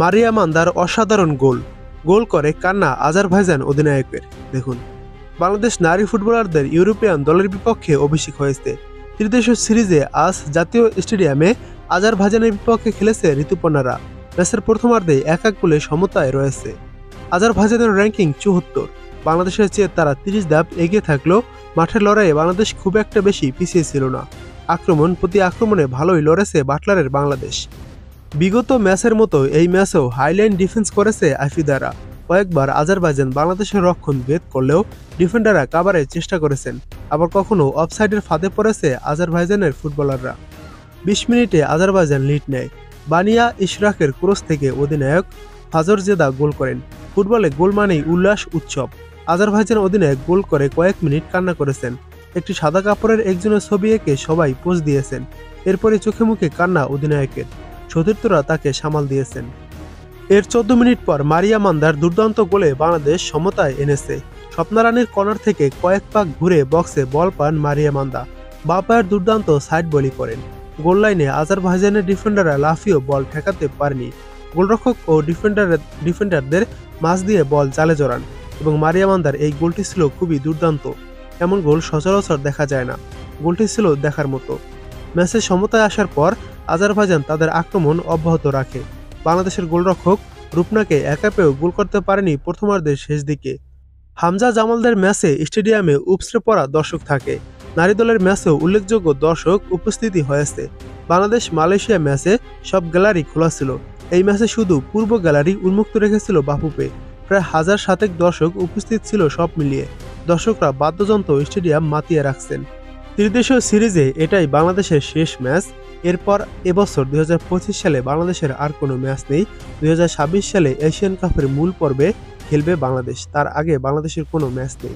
মারিয়া মান্দার অসাধারণ গোল গোল করে কান্না আজারবাইজান অধিনায়কের। দেখুন, বাংলাদেশ নারী ফুটবলারদের ইউরোপিয়ান দলের বিপক্ষে অভিষেক হয়েছে। ত্রিদেশীয় সিরিজে আজ জাতীয় স্টেডিয়ামে আজারবাইজানের বিপক্ষে খেলেছে ঋতুপর্ণারা। ম্যাচের প্রথমার্ধে 1-1 গোলে সমতায় রয়েছে। আজারবাইজানের র্যাঙ্কিং 74। বাংলাদেশের চেয়ে তারা 30 ধাপ এগিয়ে থাকলেও মাঠের লড়াইয়ে বাংলাদেশ খুব একটা বেশি পিছিয়ে ছিল না। আক্রমণ প্রতি আক্রমণে ভালোই লড়েছে বাটলারের বাংলাদেশ। বিগত ম্যাচের মতো এই ম্যাচেও হাইলাইন ডিফেন্স করেছে আফিদারা। কয়েকবার আজারবাইজান বাংলাদেশের রক্ষণ ভেদ করলেও ডিফেন্ডাররা কাভারের চেষ্টা করেছেন। আবার কখনো অফসাইডের ফাঁদে পড়েছে আজারবাইজানের ফুটবলাররা। 20 মিনিটে আজারবাইজান লিড নেয়। বানিয়া ইশরাকের ক্রস থেকে অধিনায়ক ফাজর জেদা গোল করেন। ফুটবলে গোল মানেই উল্লাস উৎসব। আজারবাইজান অধিনায়ক গোল করে কয়েক মিনিট কান্না করেছেন। একটি সাদা কাপড়ের একজনের ছবি এঁকে সবাই পোজ দিয়েছেন। এরপরে চোখে মুখে কান্না অধিনায়কের। সতীর্থরা তাকে সামাল দিয়েছেন। এর 14 মিনিট পর মারিয়া মান্দার দুর্দান্ত গোলে বাংলাদেশ সমতায় এনেছে। স্বপ্নারানীর কর্নার থেকে কয়েক পাক ঘুরে বক্সে বল পান মারিয়া মান্দা। বাঁ পায়ের দুর্দান্ত সাইড বলি করেন। গোল লাইনে আজারবাইজানের ডিফেন্ডাররা লাফিয়েও বল ঠেকাতে পারেনি। গোলরক্ষক ও ডিফেন্ডারদের মাঝ দিয়ে বল জালে জড়ান এবং মারিয়া মান্দার এই গোলটি ছিল খুবই দুর্দান্ত। এমন গোল সচরাচর দেখা যায় না। গোলটি ছিল দেখার মতো। ম্যাচে সমতায় আসার পর আজারবাইজান তাদের আক্রমণ অব্যাহত রাখে। বাংলাদেশের গোলরক্ষক রূপনাকে একা পেয়েও গোল করতে পারেনি প্রথমার্ধের শেষ দিকে। হামজা জামালদের ম্যাচে স্টেডিয়ামে উপচে পড়া দর্শক থাকে। নারী দলের ম্যাচেও উল্লেখযোগ্য দর্শক উপস্থিতি হয়েছে। বাংলাদেশ মালয়েশিয়া ম্যাচে সব গ্যালারি খোলা ছিল। এই ম্যাচে শুধু পূর্ব গ্যালারি উন্মুক্ত রেখেছিল বাফুফে। প্রায় 1000 দর্শক উপস্থিত ছিল সব মিলিয়ে। দর্শকরা বাদ্যযন্ত্র স্টেডিয়াম মাতিয়ে রাখছেন। ত্রিদেশীয় সিরিজে এটাই বাংলাদেশের শেষ ম্যাচ। এরপর এবছর 2025 সালে বাংলাদেশের আর কোনো ম্যাচ নেই। 2026 সালে এশিয়ান কাপের মূল পর্বে খেলবে বাংলাদেশ। তার আগে বাংলাদেশের কোনো ম্যাচ নেই।